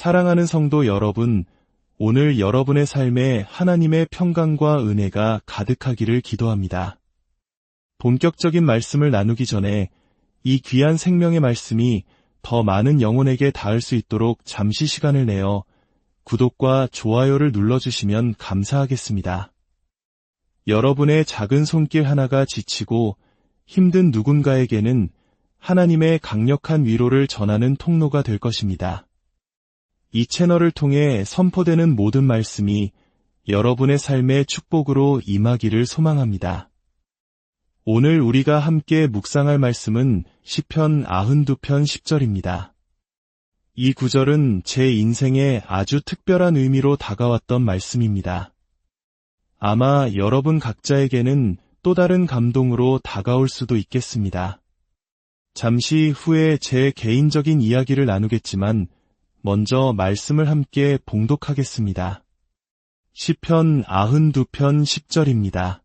사랑하는 성도 여러분, 오늘 여러분의 삶에 하나님의 평강과 은혜가 가득하기를 기도합니다. 본격적인 말씀을 나누기 전에 이 귀한 생명의 말씀이 더 많은 영혼에게 닿을 수 있도록 잠시 시간을 내어 구독과 좋아요를 눌러주시면 감사하겠습니다. 여러분의 작은 손길 하나가 지치고 힘든 누군가에게는 하나님의 강력한 위로를 전하는 통로가 될 것입니다. 이 채널을 통해 선포되는 모든 말씀이 여러분의 삶의 축복으로 임하기를 소망합니다. 오늘 우리가 함께 묵상할 말씀은 시편 92편 10절입니다. 이 구절은 제 인생에 아주 특별한 의미로 다가왔던 말씀입니다. 아마 여러분 각자에게는 또 다른 감동으로 다가올 수도 있겠습니다. 잠시 후에 제 개인적인 이야기를 나누겠지만 먼저 말씀을 함께 봉독하겠습니다. 시편 92편 10절입니다.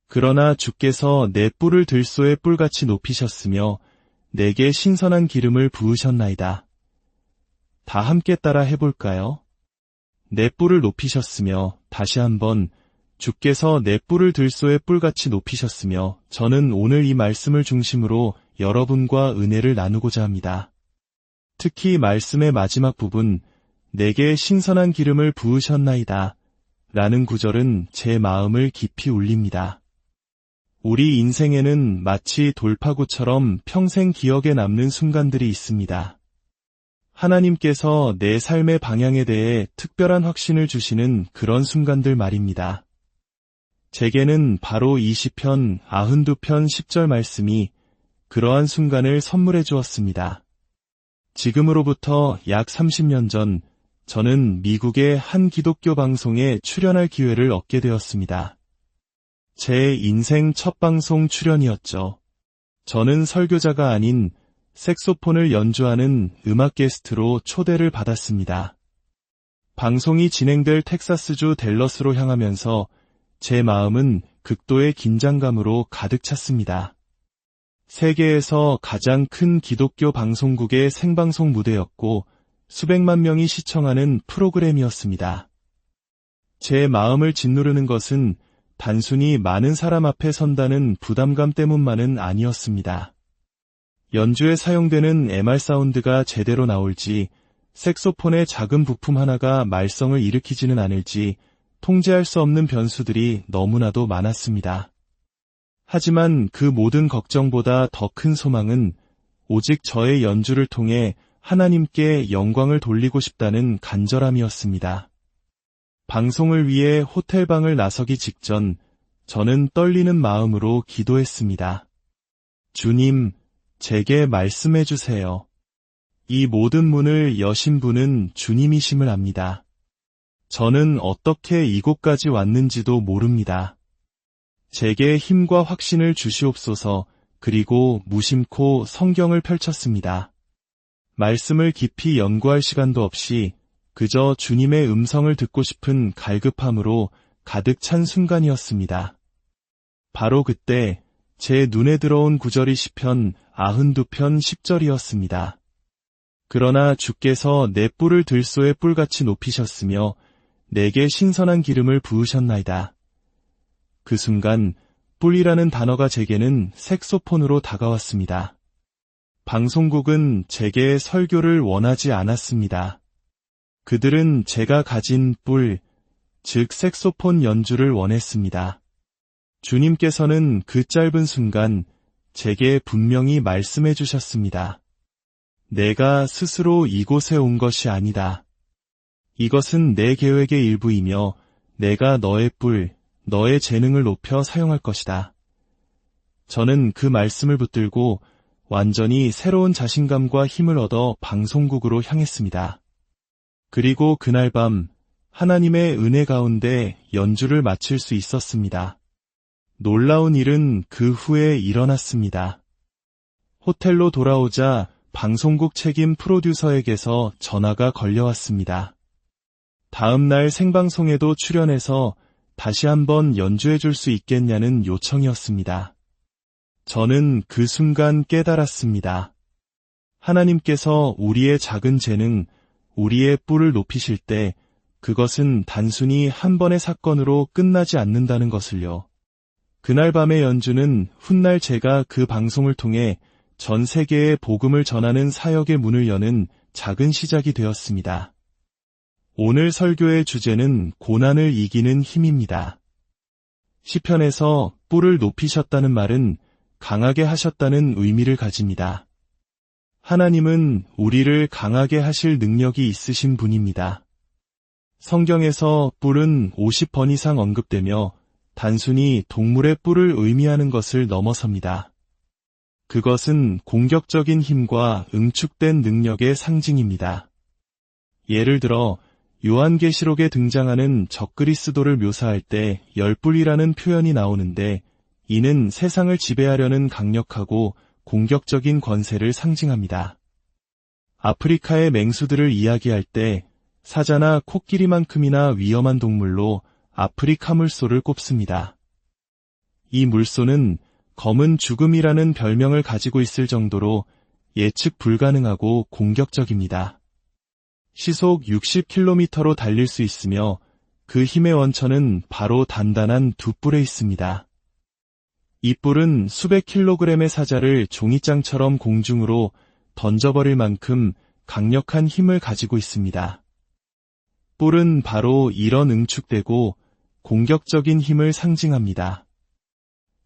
그러나 주께서 내 뿔을 들소의 뿔같이 높이셨으며 내게 신선한 기름을 부으셨나이다. 다 함께 따라 해볼까요? 내 뿔을 높이셨으며, 다시 한번 주께서 내 뿔을 들소의 뿔같이 높이셨으며. 저는 오늘 이 말씀을 중심으로 여러분과 은혜를 나누고자 합니다. 특히 말씀의 마지막 부분, 내게 신선한 기름을 부으셨나이다 라는 구절은 제 마음을 깊이 울립니다. 우리 인생에는 마치 돌파구처럼 평생 기억에 남는 순간들이 있습니다. 하나님께서 내 삶의 방향에 대해 특별한 확신을 주시는 그런 순간들 말입니다. 제게는 바로 이 시편 92편 10절 말씀이 그러한 순간을 선물해 주었습니다. 지금으로부터 약 30년 전, 저는 미국의 한 기독교 방송에 출연할 기회를 얻게 되었습니다. 제 인생 첫 방송 출연이었죠. 저는 설교자가 아닌 색소폰을 연주하는 음악 게스트로 초대를 받았습니다. 방송이 진행될 텍사스주 댈러스로 향하면서 제 마음은 극도의 긴장감으로 가득 찼습니다. 세계에서 가장 큰 기독교 방송국의 생방송 무대였고 수백만 명이 시청하는 프로그램이었습니다. 제 마음을 짓누르는 것은 단순히 많은 사람 앞에 선다는 부담감 때문만은 아니었습니다. 연주에 사용되는 MR 사운드가 제대로 나올지, 색소폰의 작은 부품 하나가 말썽을 일으키지는 않을지 통제할 수 없는 변수들이 너무나도 많았습니다. 하지만 그 모든 걱정보다 더 큰 소망은 오직 저의 연주를 통해 하나님께 영광을 돌리고 싶다는 간절함이었습니다. 방송을 위해 호텔방을 나서기 직전 저는 떨리는 마음으로 기도했습니다. 주님, 제게 말씀해 주세요. 이 모든 문을 여신 분은 주님이심을 압니다. 저는 어떻게 이곳까지 왔는지도 모릅니다. 제게 힘과 확신을 주시옵소서. 그리고 무심코 성경을 펼쳤습니다. 말씀을 깊이 연구할 시간도 없이 그저 주님의 음성을 듣고 싶은 갈급함으로 가득 찬 순간이었습니다. 바로 그때 제 눈에 들어온 구절이 시편 92편 10절이었습니다. 그러나 주께서 내 뿔을 들소의 뿔같이 높이셨으며 내게 신선한 기름을 부으셨나이다. 그 순간 뿔이라는 단어가 제게는 색소폰으로 다가왔습니다. 방송국은 제게 설교를 원하지 않았습니다. 그들은 제가 가진 뿔, 즉 색소폰 연주를 원했습니다. 주님께서는 그 짧은 순간 제게 분명히 말씀해 주셨습니다. 내가 스스로 이곳에 온 것이 아니다. 이것은 내 계획의 일부이며 내가 너의 뿔, 너의 재능을 높여 사용할 것이다. 저는 그 말씀을 붙들고 완전히 새로운 자신감과 힘을 얻어 방송국으로 향했습니다. 그리고 그날 밤 하나님의 은혜 가운데 연주를 마칠 수 있었습니다. 놀라운 일은 그 후에 일어났습니다. 호텔로 돌아오자 방송국 책임 프로듀서에게서 전화가 걸려왔습니다. 다음 날 생방송에도 출연해서 다시 한번 연주해 줄 수 있겠냐는 요청이었습니다. 저는 그 순간 깨달았습니다. 하나님께서 우리의 작은 재능, 우리의 뿔을 높이실 때 그것은 단순히 한 번의 사건으로 끝나지 않는다는 것을요. 그날 밤의 연주는 훗날 제가 그 방송을 통해 전 세계에 복음을 전하는 사역의 문을 여는 작은 시작이 되었습니다. 오늘 설교의 주제는 고난을 이기는 힘입니다. 시편에서 뿔을 높이셨다는 말은 강하게 하셨다는 의미를 가집니다. 하나님은 우리를 강하게 하실 능력이 있으신 분입니다. 성경에서 뿔은 50번 이상 언급되며 단순히 동물의 뿔을 의미하는 것을 넘어섭니다. 그것은 공격적인 힘과 응축된 능력의 상징입니다. 예를 들어 요한계시록에 등장하는 적그리스도를 묘사할 때 열뿔이라는 표현이 나오는데 이는 세상을 지배하려는 강력하고 공격적인 권세를 상징합니다. 아프리카의 맹수들을 이야기할 때 사자나 코끼리만큼이나 위험한 동물로 아프리카 물소를 꼽습니다. 이 물소는 검은 죽음이라는 별명을 가지고 있을 정도로 예측 불가능하고 공격적입니다. 시속 60km로 달릴 수 있으며 그 힘의 원천은 바로 단단한 두 뿔에 있습니다. 이 뿔은 수백 킬로그램의 사자를 종이장처럼 공중으로 던져버릴 만큼 강력한 힘을 가지고 있습니다. 뿔은 바로 이런 응축되고 공격적인 힘을 상징합니다.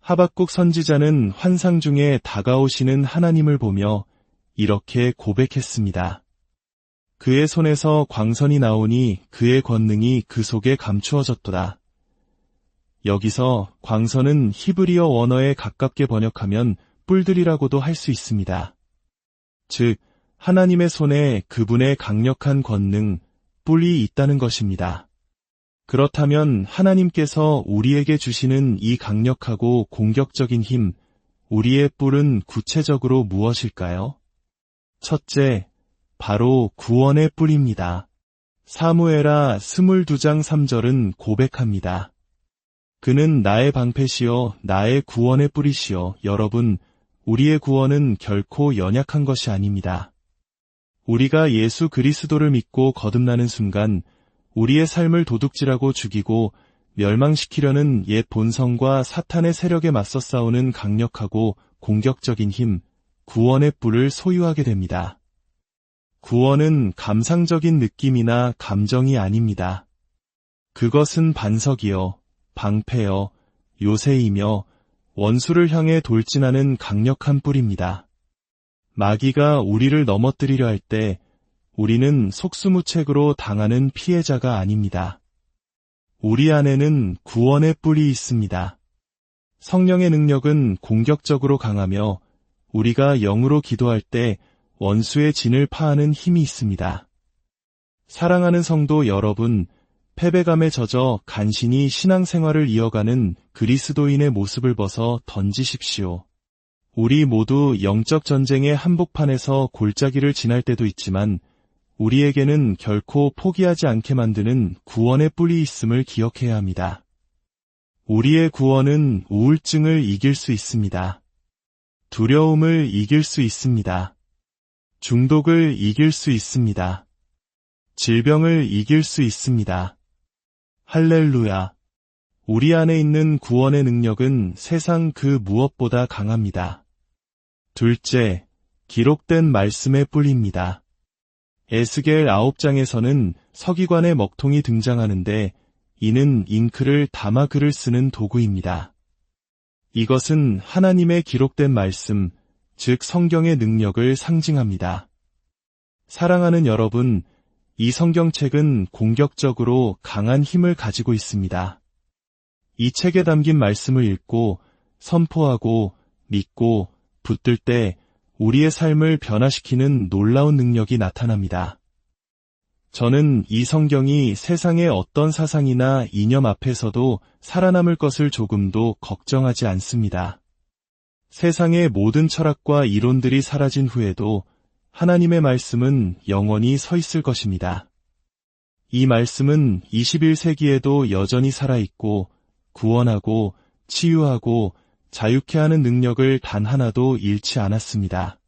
하박국 선지자는 환상 중에 다가오시는 하나님을 보며 이렇게 고백했습니다. 그의 손에서 광선이 나오니 그의 권능이 그 속에 감추어졌도다. 여기서 광선은 히브리어 원어에 가깝게 번역하면 뿔들이라고도 할 수 있습니다. 즉, 하나님의 손에 그분의 강력한 권능, 뿔이 있다는 것입니다. 그렇다면 하나님께서 우리에게 주시는 이 강력하고 공격적인 힘, 우리의 뿔은 구체적으로 무엇일까요? 첫째, 바로 구원의 뿔입니다. 사무엘하 22장 3절은 고백합니다. 그는 나의 방패시요 나의 구원의 뿔이시요. 여러분, 우리의 구원은 결코 연약한 것이 아닙니다. 우리가 예수 그리스도를 믿고 거듭나는 순간 우리의 삶을 도둑질하고 죽이고 멸망시키려는 옛 본성과 사탄의 세력에 맞서 싸우는 강력하고 공격적인 힘, 구원의 뿔을 소유하게 됩니다. 구원은 감상적인 느낌이나 감정이 아닙니다. 그것은 반석이요, 방패여, 요새이며 원수를 향해 돌진하는 강력한 뿔입니다. 마귀가 우리를 넘어뜨리려 할 때 우리는 속수무책으로 당하는 피해자가 아닙니다. 우리 안에는 구원의 뿔이 있습니다. 성령의 능력은 공격적으로 강하며 우리가 영으로 기도할 때 원수의 진을 파하는 힘이 있습니다. 사랑하는 성도 여러분, 패배감에 젖어 간신히 신앙생활을 이어가는 그리스도인의 모습을 벗어 던지십시오. 우리 모두 영적 전쟁의 한복판에서 골짜기를 지날 때도 있지만 우리에게는 결코 포기하지 않게 만드는 구원의 뿔이 있음을 기억해야 합니다. 우리의 구원은 우울증을 이길 수 있습니다. 두려움을 이길 수 있습니다. 중독을 이길 수 있습니다. 질병을 이길 수 있습니다. 할렐루야. 우리 안에 있는 구원의 능력은 세상 그 무엇보다 강합니다. 둘째, 기록된 말씀의 뿔입니다. 에스겔 9장에서는 서기관의 먹통이 등장하는데 이는 잉크를 담아 글을 쓰는 도구입니다. 이것은 하나님의 기록된 말씀, 즉 성경의 능력을 상징합니다. 사랑하는 여러분, 이 성경책은 공격적으로 강한 힘을 가지고 있습니다. 이 책에 담긴 말씀을 읽고 선포하고 믿고 붙들 때 우리의 삶을 변화시키는 놀라운 능력이 나타납니다. 저는 이 성경이 세상의 어떤 사상이나 이념 앞에서도 살아남을 것을 조금도 걱정하지 않습니다. 세상의 모든 철학과 이론들이 사라진 후에도 하나님의 말씀은 영원히 서 있을 것입니다. 이 말씀은 21세기에도 여전히 살아있고 구원하고 치유하고 자유케 하는 능력을 단 하나도 잃지 않았습니다.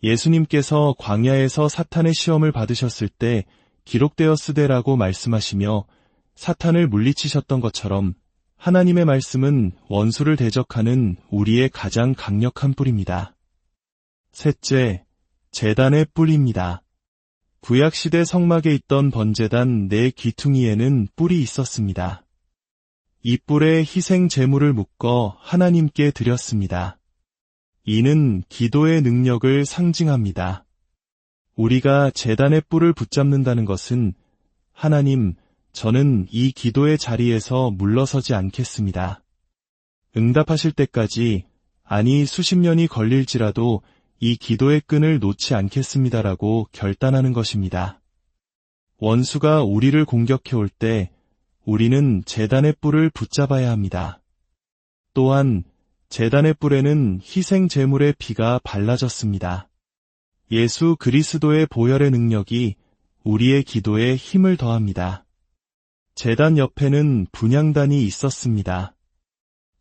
예수님께서 광야에서 사탄의 시험을 받으셨을 때 기록되었으되라고 말씀하시며 사탄을 물리치셨던 것처럼 하나님의 말씀은 원수를 대적하는 우리의 가장 강력한 뿔입니다. 셋째, 제단의 뿔입니다. 구약시대 성막에 있던 번제단 네 귀퉁이에는 뿔이 있었습니다. 이 뿔에 희생 제물을 묶어 하나님께 드렸습니다. 이는 기도의 능력을 상징합니다. 우리가 제단의 뿔을 붙잡는다는 것은 하나님, 저는 이 기도의 자리에서 물러서지 않겠습니다. 응답하실 때까지, 아니 수십 년이 걸릴지라도 이 기도의 끈을 놓지 않겠습니다라고 결단하는 것입니다. 원수가 우리를 공격해올 때 우리는 제단의 뿔을 붙잡아야 합니다. 또한 제단의 뿔에는 희생 제물의 피가 발라졌습니다. 예수 그리스도의 보혈의 능력이 우리의 기도에 힘을 더합니다. 제단 옆에는 분향단이 있었습니다.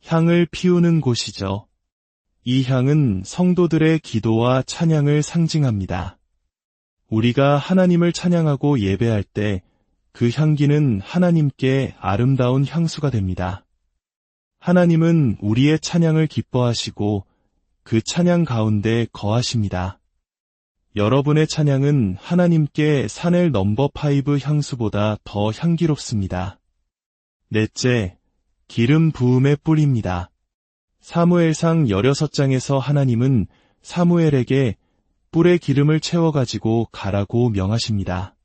향을 피우는 곳이죠. 이 향은 성도들의 기도와 찬양을 상징합니다. 우리가 하나님을 찬양하고 예배할 때 그 향기는 하나님께 아름다운 향수가 됩니다. 하나님은 우리의 찬양을 기뻐하시고 그 찬양 가운데 거하십니다. 여러분의 찬양은 하나님께 샤넬 넘버 5 향수보다 더 향기롭습니다. 넷째, 기름 부음의 뿔입니다. 사무엘상 16장에서 하나님은 사무엘에게 뿔에 기름을 채워가지고 가라고 명하십니다.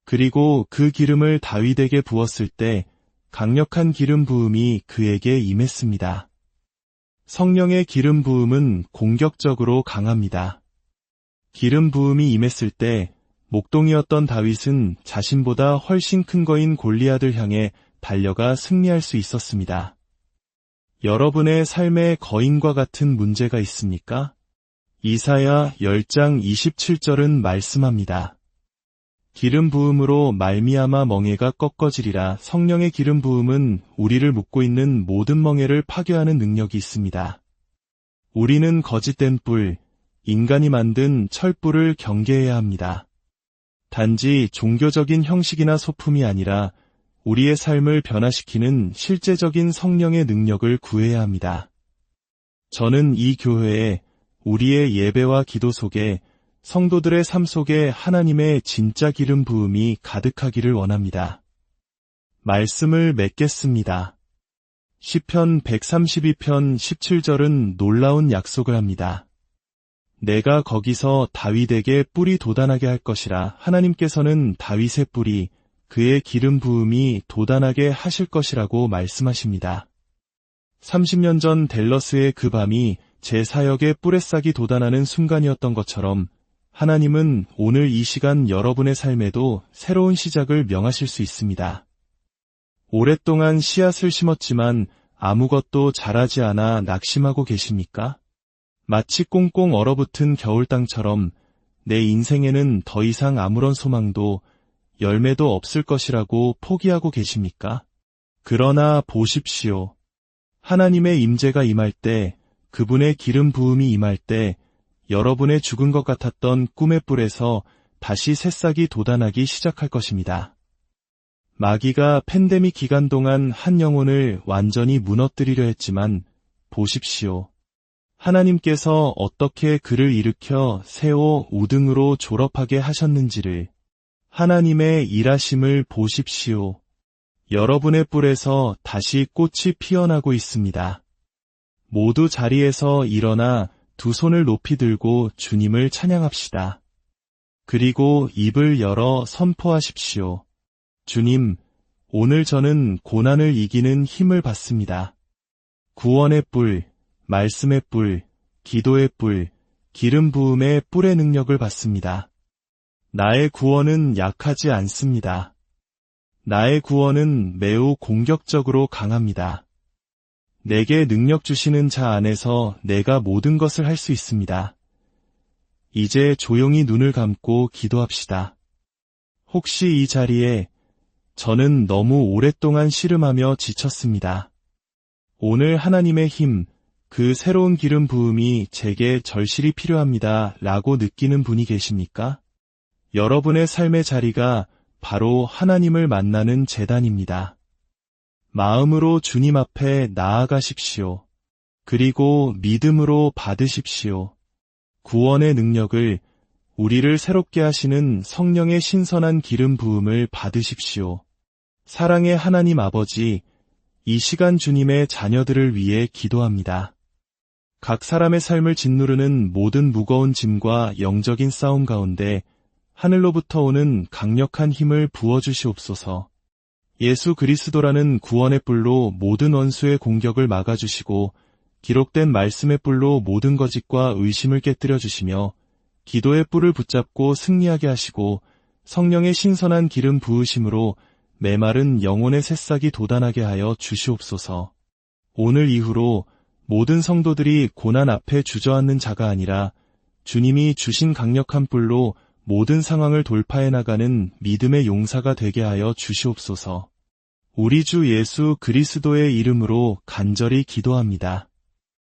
그리고 그 기름을 다윗에게 부었을 때 강력한 기름 부음이 그에게 임했습니다. 성령의 기름 부음은 공격적으로 강합니다. 기름 부음이 임했을 때 목동이었던 다윗은 자신보다 훨씬 큰 거인 골리앗을 향해 달려가 승리할 수 있었습니다. 여러분의 삶에 거인과 같은 문제가 있습니까? 이사야 10장 27절은 말씀합니다. 기름 부음으로 말미암아 멍에가 꺾어지리라. 성령의 기름 부음은 우리를 묶고 있는 모든 멍에를 파괴하는 능력이 있습니다. 우리는 거짓된 뿔, 인간이 만든 철뿔을 경계해야 합니다. 단지 종교적인 형식이나 소품이 아니라 우리의 삶을 변화시키는 실제적인 성령의 능력을 구해야 합니다. 저는 이 교회에 우리의 예배와 기도 속에 성도들의 삶 속에 하나님의 진짜 기름 부음이 가득하기를 원합니다. 말씀을 맺겠습니다. 시편 132편 17절은 놀라운 약속을 합니다. 내가 거기서 다윗에게 뿔이 돋아나게 할 것이라. 하나님께서는 다윗의 뿔이 그의 기름 부음이 돋아나게 하실 것이라고 말씀하십니다. 30년 전 댈러스의 그 밤이 제 사역의 뿔의 싹이 돋아나는 순간이었던 것처럼 하나님은 오늘 이 시간 여러분의 삶에도 새로운 시작을 명하실 수 있습니다. 오랫동안 씨앗을 심었지만 아무것도 자라지 않아 낙심하고 계십니까? 마치 꽁꽁 얼어붙은 겨울땅처럼 내 인생에는 더 이상 아무런 소망도 열매도 없을 것이라고 포기하고 계십니까? 그러나 보십시오. 하나님의 임재가 임할 때, 그분의 기름 부음이 임할 때 여러분의 죽은 것 같았던 꿈의 뿔에서 다시 새싹이 돋아나기 시작할 것입니다. 마귀가 팬데믹 기간 동안 한 영혼을 완전히 무너뜨리려 했지만 보십시오. 하나님께서 어떻게 그를 일으켜 세워 우등으로 졸업하게 하셨는지를, 하나님의 일하심을 보십시오. 여러분의 뿔에서 다시 꽃이 피어나고 있습니다. 모두 자리에서 일어나 두 손을 높이 들고 주님을 찬양합시다. 그리고 입을 열어 선포하십시오. 주님, 오늘 저는 고난을 이기는 힘을 받습니다. 구원의 뿔, 말씀의 뿔, 기도의 뿔, 기름 부음의 뿔의 능력을 받습니다. 나의 구원은 약하지 않습니다. 나의 구원은 매우 공격적으로 강합니다. 내게 능력 주시는 자 안에서 내가 모든 것을 할 수 있습니다. 이제 조용히 눈을 감고 기도합시다. 혹시 이 자리에 저는 너무 오랫동안 씨름하며 지쳤습니다. 오늘 하나님의 힘, 그 새로운 기름 부음이 제게 절실히 필요합니다 라고 느끼는 분이 계십니까? 여러분의 삶의 자리가 바로 하나님을 만나는 제단입니다. 마음으로 주님 앞에 나아가십시오. 그리고 믿음으로 받으십시오. 구원의 능력을, 우리를 새롭게 하시는 성령의 신선한 기름 부음을 받으십시오. 사랑의 하나님 아버지, 이 시간 주님의 자녀들을 위해 기도합니다. 각 사람의 삶을 짓누르는 모든 무거운 짐과 영적인 싸움 가운데 하늘로부터 오는 강력한 힘을 부어주시옵소서. 예수 그리스도라는 구원의 뿔로 모든 원수의 공격을 막아주시고 기록된 말씀의 뿔로 모든 거짓과 의심을 깨뜨려 주시며 기도의 뿔을 붙잡고 승리하게 하시고 성령의 신선한 기름 부으심으로 메마른 영혼의 새싹이 돋아나게 하여 주시옵소서. 오늘 이후로 모든 성도들이 고난 앞에 주저앉는 자가 아니라 주님이 주신 강력한 뿔로 모든 상황을 돌파해 나가는 믿음의 용사가 되게 하여 주시옵소서. 우리 주 예수 그리스도의 이름으로 간절히 기도합니다.